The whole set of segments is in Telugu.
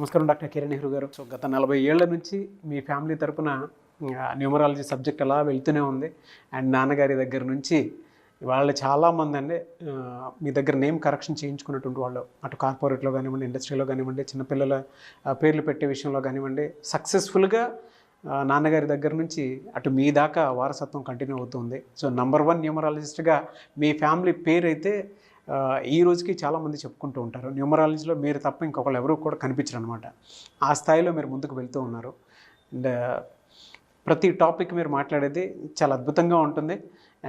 నమస్కారం డాక్టర్ కిరణ్ నెహ్రూ గారు. సో గత 40 ఏళ్ల నుంచి మీ ఫ్యామిలీ తరపున న్యూమరాలజీ సబ్జెక్ట్ అలా వెళ్తూనే ఉంది. అండ్ నాన్నగారి దగ్గర నుంచి వాళ్ళు చాలామంది అండి మీ దగ్గర నేమ్ కరెక్షన్ చేయించుకున్నటువంటి వాళ్ళు, అటు కార్పొరేట్లో కానివ్వండి, ఇండస్ట్రీలో కానివ్వండి, చిన్నపిల్లల పేర్లు పెట్టే విషయంలో కానివ్వండి, సక్సెస్ఫుల్గా నాన్నగారి దగ్గర నుంచి అటు మీ దాకా వారసత్వం కంటిన్యూ అవుతుంది. సో నంబర్ 1 న్యూమరాలజిస్ట్గా మీ ఫ్యామిలీ పేరు అయితే ఈ రోజుకి చాలామంది చెప్పుకుంటూ ఉంటారు. న్యూమరాలజీలో మీరు తప్ప ఇంకొకళ్ళు ఎవరు కూడా కనిపించరు అనమాట. ఆ స్థాయిలో మీరు ముందుకు వెళ్తూ ఉన్నారు. అండ్ ప్రతి టాపిక్ మీరు మాట్లాడేది చాలా అద్భుతంగా ఉంటుంది.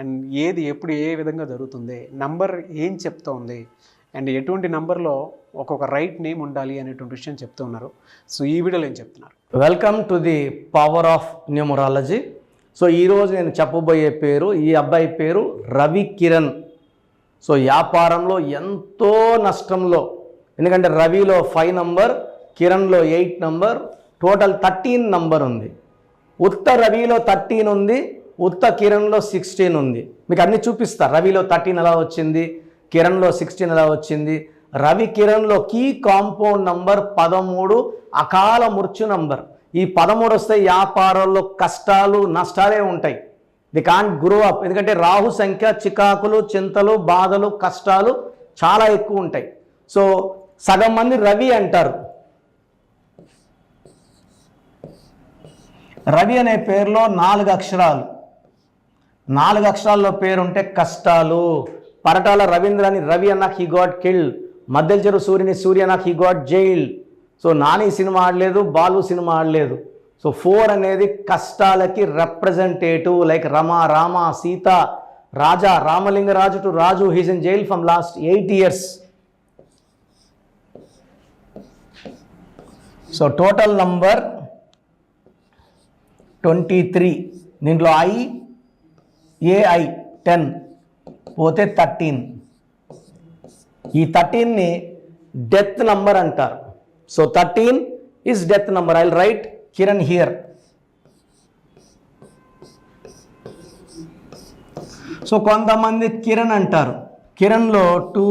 అండ్ ఏది ఎప్పుడు ఏ విధంగా జరుగుతుంది, నంబర్ ఏం చెప్తోంది, అండ్ ఎటువంటి నంబర్లో ఒక్కొక్క రైట్ నేమ్ ఉండాలి అనేటువంటి విషయం చెప్తూ ఉన్నారు. సో ఈ వీడియోలో ఏం చెప్తున్నారు? Welcome to the power of numerology. So ఈరోజు నేను చెప్పబోయే పేరు, ఈ అబ్బాయి పేరు రవి కిరణ్. సో వ్యాపారంలో ఎంతో నష్టంలో, ఎందుకంటే రవిలో 5 నంబర్, కిరణ్లో 8 నంబర్, టోటల్ 13 నంబర్ ఉంది. ఉత్త రవిలో 13 ఉంది, ఉత్త కిరణ్లో 16 ఉంది. మీకు అన్ని చూపిస్తా. రవిలో 13 ఎలా వచ్చింది, కిరణ్లో 16 ఎలా వచ్చింది. రవి కిరణ్లో కీ కాంపౌండ్ నంబర్ 13, అకాల మృత్యు నంబర్. ఈ 13 వస్తే వ్యాపారంలో కష్టాలు నష్టాలే ఉంటాయి. The can't grow up. ఎందుకంటే రాహు సంఖ్య చికాకులు, చింతలు, బాధలు, కష్టాలు చాలా ఎక్కువ ఉంటాయి. సో సగం మంది రవి అంటారు. రవి అనే పేరులో 4 అక్షరాలు, 4 అక్షరాల్లో పేరుంటే కష్టాలు. పరటాల రవీంద్రని రవి అన్నాక హీ గాట్ కిల్డ్. మధ్యల చెరువు సూర్యుని సూర్య అన్నాక he got jailed. So Nani cinema ఆడలేదు, బాలు సినిమా ఆడలేదు. సో 4 అనేది కష్టాలకి representative. Like Rama, Rama, Sita, Raja, Ramalingaraju to Raju, he's in jail from last 8 years. So total number 23. దీంట్లో ఏఐ 10 పోతే 13. ఈ 13ని డెత్ నంబర్ అంటారు. So 13 is death number. I will write Kiran here. So కొంతమంది కిరణ్ అంటారు. కిరణ్లో 2,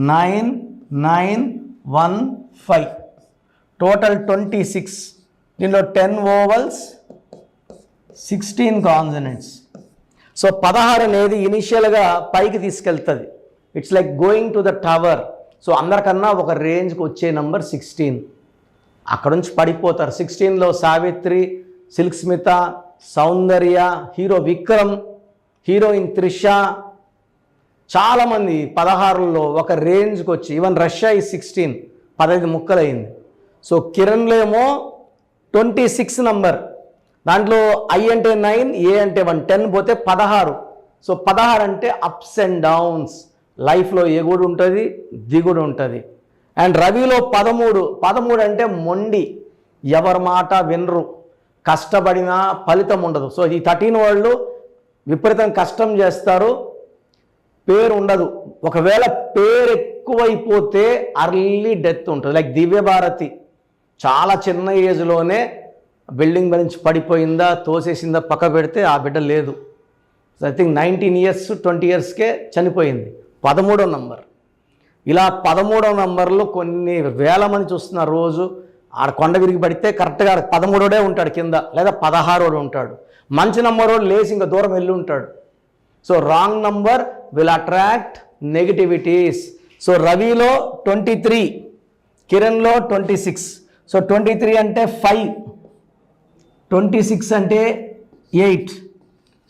9, 9, 1, 5, టోటల్ 26. దీనిలో 10 ఓవల్స్, 16 కాన్సనెంట్స్. సో 16 అనేది ఇనిషియల్గా పైకి తీసుకెళ్తుంది. It's like going to the tower. So అందరికన్నా ఒక రేంజ్కి వచ్చే నెంబర్ 16. అక్కడ నుంచి పడిపోతారు. 16లో సావిత్రి, సిల్క్ స్మిత, సౌందర్య, హీరో విక్రమ్, హీరోయిన్ త్రిష, చాలామంది 16లో ఒక రేంజ్కి వచ్చి, ఈవెన్ రష్యా ఈ 16 15 ముక్కలైంది. సో కిరణ్లో ఏమో 26 నంబర్. దాంట్లో ఐ అంటే 9, ఏ అంటే 1, 10 పోతే 16. సో 16 అంటే అప్స్ అండ్ డౌన్స్. లైఫ్లో ఎగుడు ఉంటుంది, దిగుడు ఉంటుంది. అండ్ రవిలో 13 అంటే మొండి, ఎవరి మాట వినరు, కష్టపడినా ఫలితం ఉండదు. సో ఈ 13 వాళ్ళు విపరీతం కష్టం చేస్తారు, పేరు ఉండదు. ఒకవేళ పేరు ఎక్కువైపోతే అర్లీ డెత్ ఉంటుంది. లైక్ దివ్యభారతి చాలా చిన్న ఏజ్లోనే బిల్డింగ్ నుంచి పడిపోయిందా, తోసేసిందా, పక్క పెడితే ఆ బిడ్డ లేదు. సో ఐ థింక్ 19 years 20 yearsకే చనిపోయింది. 13వ నంబర్. ఇలా 13వ నంబర్లో కొన్ని వేల మంది చూస్తున్నారు రోజు. ఆడ కొండ విరిగి పడితే కరెక్ట్గా 13డే ఉంటాడు కింద, లేదా 16 ఉంటాడు. మంచి నంబర్ లేచి ఇంకా దూరం వెళ్ళి ఉంటాడు. So wrong number will attract negativities. So రవిలో 23, కిరణ్లో 26. సో 23 అంటే 5, 26 అంటే 8.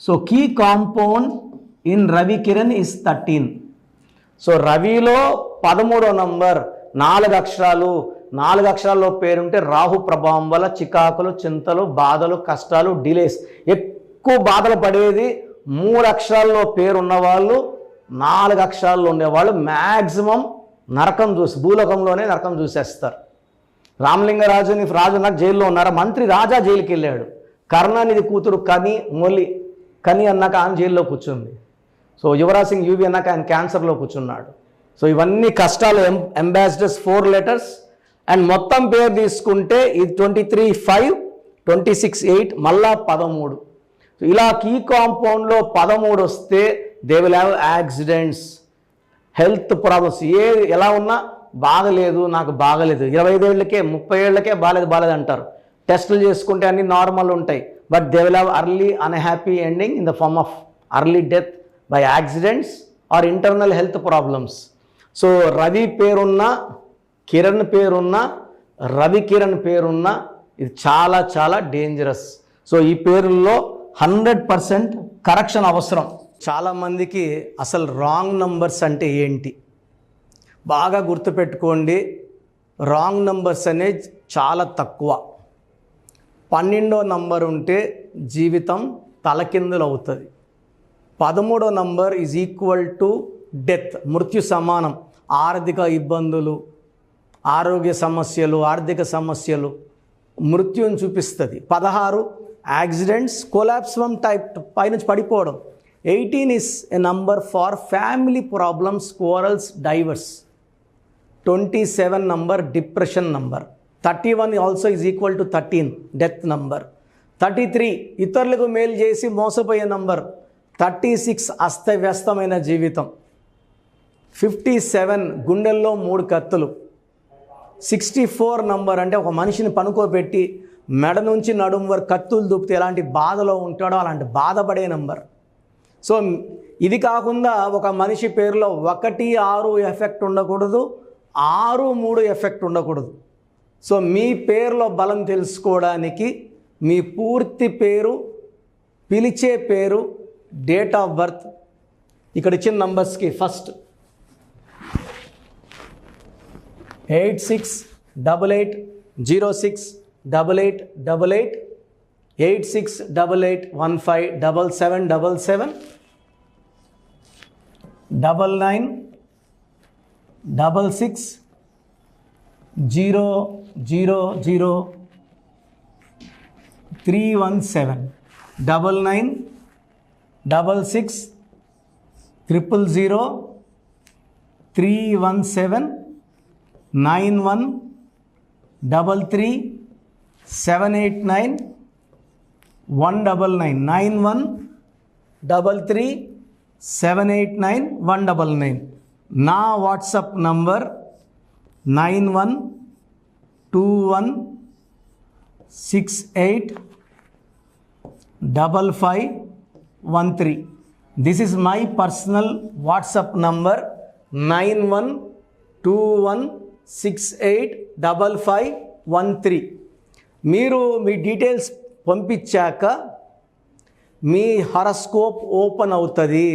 So key compound in Ravi Kiran is 13. So రవిలో 13వ నంబర్, 4 అక్షరాలు. 4 అక్షరాల్లో పేరుంటే రాహు ప్రభావం వల్ల చికాకులు, చింతలు, బాధలు, కష్టాలు, డిలేస్. ఎక్కువ బాధలు పడేది 3 అక్షరాల్లో పేరున్న వాళ్ళు, 4 అక్షరాల్లో ఉండేవాళ్ళు మ్యాక్సిమం నరకం భూలోకంలోనే నరకం చూసేస్తారు. రామలింగరాజుని రాజు నాకు జైల్లో ఉన్నారా, మంత్రి రాజా జైలుకి వెళ్ళాడు. కర్ణానిధి కూతురు కని అన్నాక ఆయన జైల్లో కూర్చుంది. సో యువరాజ్ సింగ్ యూవి అన్నాక ఆయన క్యాన్సర్లో కూర్చున్నాడు. సో ఇవన్నీ కష్టాలు. Ambassadors 4 letters. అండ్ మొత్తం పేరు తీసుకుంటే ఇది 23, 5, 26, 8, మళ్ళా 13. ఇలా కీ కాంపౌండ్లో 13 వస్తే they will have accidents, health problems. ఎలా ఉన్నా బాగలేదు, నాకు బాగలేదు, 25 ఏళ్ళకే 30 ఏళ్ళకే బాలేదు అంటారు. టెస్టులు చేసుకుంటే అన్ని నార్మల్ ఉంటాయి. But they will have early unhappy ending in the form of early death by accidents or internal health problems. So Ravi పేరున్న, కిరణ్ పేరున్న, రవి కిరణ్ పేరున్న ఇది చాలా చాలా డేంజరస్. సో ఈ పేరుల్లో 100% కరెక్షన్ అవసరం. చాలామందికి అసలు రాంగ్ నంబర్స్ అంటే ఏంటి బాగా గుర్తుపెట్టుకోండి. రాంగ్ నంబర్స్ అనేది చాలా తక్కువ. 12వ నంబర్ ఉంటే జీవితం తలకిందులు అవుతుంది. 13వ number is equal to death, మృత్యు సమానం. ఆర్థిక ఇబ్బందులు, ఆరోగ్య సమస్యలు, ఆర్థిక సమస్యలు మృత్యుని చూపిస్తుంది. 16 యాక్సిడెంట్స్, కొలాప్స్ ఫ్రమ్ టైప్ పైనుంచి పడిపోవడం. 18 is a number for family problems, quarrels, divorce. 27 number depression number. 31 also is equal to 13 death number. 33 ఇతరులకు మేలు చేసి మోసపోయే నంబర్. 36 అస్తవ్యస్తమైన జీవితం. 57 గుండెల్లో 3 కత్తులు. 64 నంబర్ అంటే ఒక మనిషిని పనుకోబెట్టి మెడ నుంచి నడుము వరకు కత్తులు దూపితే ఎలాంటి బాధలో ఉంటాడో అలాంటి బాధపడే నంబర్. సో ఇది కాకుండా ఒక మనిషి పేరులో 1, 6 ఎఫెక్ట్ ఉండకూడదు, 6, 3 ఎఫెక్ట్ ఉండకూడదు. సో మీ పేరులో బలం తెలుసుకోవడానికి మీ పూర్తి పేరు, పిలిచే పేరు, డేట్ ఆఫ్ బర్త్, ఇక్కడ ఇచ్చిన నంబర్స్కి ఫస్ట్ 8688068888 8688157777 9966000317 9966000317 9133 789 నా WhatsApp number 9121685513. This is my personal WhatsApp number 9121685513. మీరు మీ డీటెయిల్స్ పంపించాక మీ హరస్కోప్ ఓపెన్ అవుతుంది.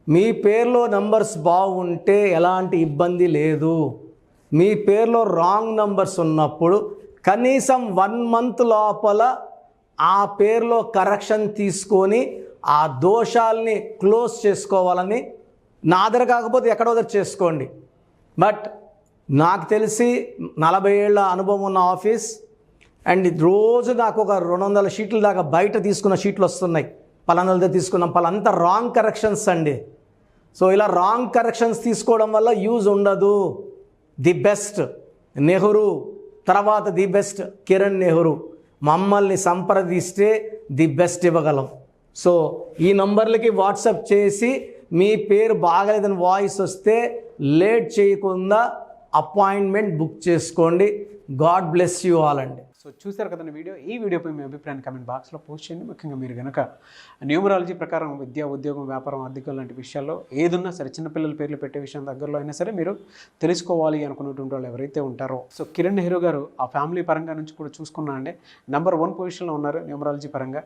మీ పేరులో నంబర్స్ బాగుంటే ఎలాంటి ఇబ్బంది లేదు. మీ పేరులో రాంగ్ నంబర్స్ ఉన్నప్పుడు కనీసం 1 month లోపల ఆ పేరులో కరెక్షన్ తీసుకొని ఆ దోషాలని క్లోజ్ చేసుకోవాలని, నా దగ్గర కాకపోతే ఎక్కడో దగ్గర చేసుకోండి. బట్ నాకు తెలిసి 40 ఏళ్ళ అనుభవం ఉన్న ఆఫీస్ అండ్ రోజు నాకు ఒక 200 షీట్ల దాకా బయట తీసుకున్న షీట్లు వస్తున్నాయి. పలానాలతో తీసుకున్నాం, పలాంతా రాంగ్ కరెక్షన్స్ అండి. సో ఇలా రాంగ్ కరెక్షన్స్ తీసుకోవడం వల్ల యూజ్ ఉండదు. ది బెస్ట్ నెహ్రూ, తర్వాత ది బెస్ట్ కిరణ్ నెహ్రూ, మమ్మల్ని సంప్రదిస్తే ది బెస్ట్ ఇవ్వగలం. సో ఈ నంబర్లకి వాట్సాప్ చేసి మీ పేరు బాగలేదని వాయిస్ వస్తే లేట్ చేయకుండా అపాయింట్మెంట్ బుక్ చేసుకోండి. గాడ్ బ్లెస్ యూ ఆల్ అండి. సో చూసారు కదండి వీడియో. ఈ వీడియోపై మీ అభిప్రాయాన్ని కమెంట్ బాక్స్లో పోస్ట్ చేయండి. ముఖ్యంగా మీరు కనుక న్యూమరాలజీ ప్రకారం విద్య, ఉద్యోగం, వ్యాపారం, ఆర్థికం లాంటి విషయాల్లో ఏదున్నా సరే, చిన్నపిల్లల పేర్లు పెట్టే విషయం దగ్గరలో అయినా సరే మీరు తెలుసుకోవాలి అనుకున్నటువంటి వాళ్ళు ఎవరైతే ఉంటారో, సో కిరణ్ నెహ్రూ గారు ఆ ఫ్యామిలీ పరంగా నుంచి కూడా చూసుకున్నా అండి నెంబర్ 1 పొజిషన్లో ఉన్నారు న్యూమరాలజీ పరంగా.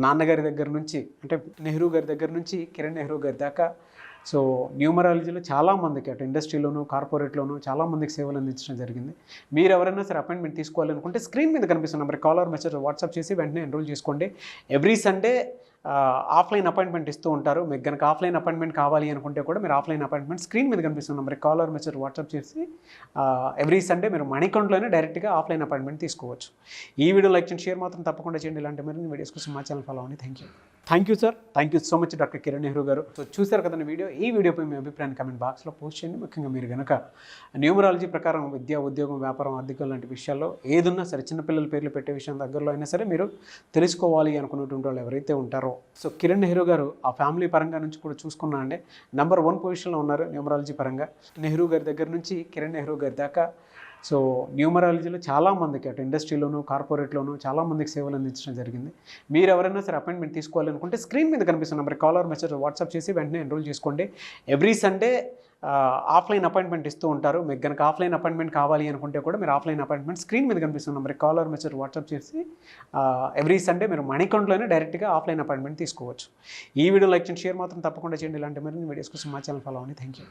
నాన్నగారి దగ్గర నుంచి అంటే నెహ్రూ గారి దగ్గర నుంచి కిరణ్ నెహ్రూ గారి దాకా సో న్యూమరాలజీలో చాలామందికి అటు ఇండస్ట్రీలోను, కార్పొరేట్లోను చాలామందికి సేవలు అందించడం జరిగింది. మీరు ఎవరైనా సరే అపాయింట్మెంట్ తీసుకోవాలనుకుంటే స్క్రీన్ మీద కనిపిస్తున్న నెంబర్ కాలర్ మెసేజ్ వాట్సాప్ చేసి వెంటనే ఎన్రోల్ చేసుకోండి. ఎవ్రీ సండే ఆఫ్లైన్ అపాయింట్మెంట్ ఇస్తూ ఉంటారు. మీకు కనుక ఆఫ్లైన్ అపాయింట్మెంట్ కావాలి అనుకుంటే కూడా మీరు ఆఫ్లైన్ అపాయింట్మెంట్ స్క్రీన్ మీద కనిపిస్తున్న నెంబర్ కాలర్ మెసేజ్ వాట్సాప్ చేసి ఎవ్రీ సండే మీరు మణికంట్లోనే డైరెక్ట్గా ఆఫ్లైన్ అపాయింట్మెంట్ తీసుకోవచ్చు. ఈ వీడియో లైక్ చేయండి, షేర్ మాత్రం తప్పకుండా చేయండి. ఇలాంటి మరిన్ని వీడియోస్ కోసం మా ఛానల్ ఫాలో అవ్వండి. Thank you. Thank you sir, thank you so much doctor Kiran Nehru గారు. సో చూశారు కదండి వీడియో. ఈ వీడియోపై మీ అభిప్రాయాన్ని కమెంట్ బాక్స్లో పోస్ట్ చేయండి. ముఖ్యంగా మీరు కనుక న్యూమరాలజీ ప్రకారం విద్య, ఉద్యోగం, వ్యాపారం, ఆర్థికం లాంటి విషయాల్లో ఏదున్నా సరే, చిన్నపిల్లల పేర్లు పెట్టే విషయం దగ్గరలో అయినా సరే మీరు తెలుసుకోవాలి అనుకున్నటువంటి వాళ్ళు ఎవరైతే ఉంటారో, సో కిరణ్ నెహ్రూ గారు ఆ ఫ్యామిలీ పరంగా నుంచి కూడా చూసుకున్నా అండి నెంబర్ 1 పొజిషన్లో ఉన్నారు న్యూమరాలజీ పరంగా. నెహ్రూ గారి దగ్గర నుంచి కిరణ్ నెహ్రూ గారి దాకా సో న్యూమరాలజీలో చాలామందికి అటు ఇండస్ట్రీలోను, కార్పొరేట్లోను చాలామందికి సేవలు అందించడం జరిగింది. మీరు ఎవరైనా సరే అపాయింట్మెంట్ తీసుకోవాలనుకుంటే స్క్రీన్ మీద కనిపిస్తున్న number call or message WhatsApp చేసి వెంటనే ఎన్రోల్ చేసుకోండి. ఎవ్రీ సండే ఆఫ్లైన్ అపాయింట్మెంట్ ఇస్తూ ఉంటారు. మీకు కనుక ఆఫ్లైన్ అపాయింట్మెంట్ కావాలి అనుకుంటే కూడా మీరు ఆఫ్లైన్ అపాయింట్మెంట్ స్క్రీన్ మీద కనిపిస్తున్న number call or message WhatsApp చేసి ఎవ్రీ సండే మీరు మణికంఠలోనే డైరెక్ట్గా ఆఫ్లైన్ అపాయింట్మెంట్ తీసుకోవచ్చు. ఈ వీడియో లైక్ చేయండి, షేర్ మాత్రం తప్పకుండా చేయండి. ఇలాంటి మరిన్ని వీడియోస్ కోసం మా ఛానల్ ఫాలో అవ్వండి. Thank you.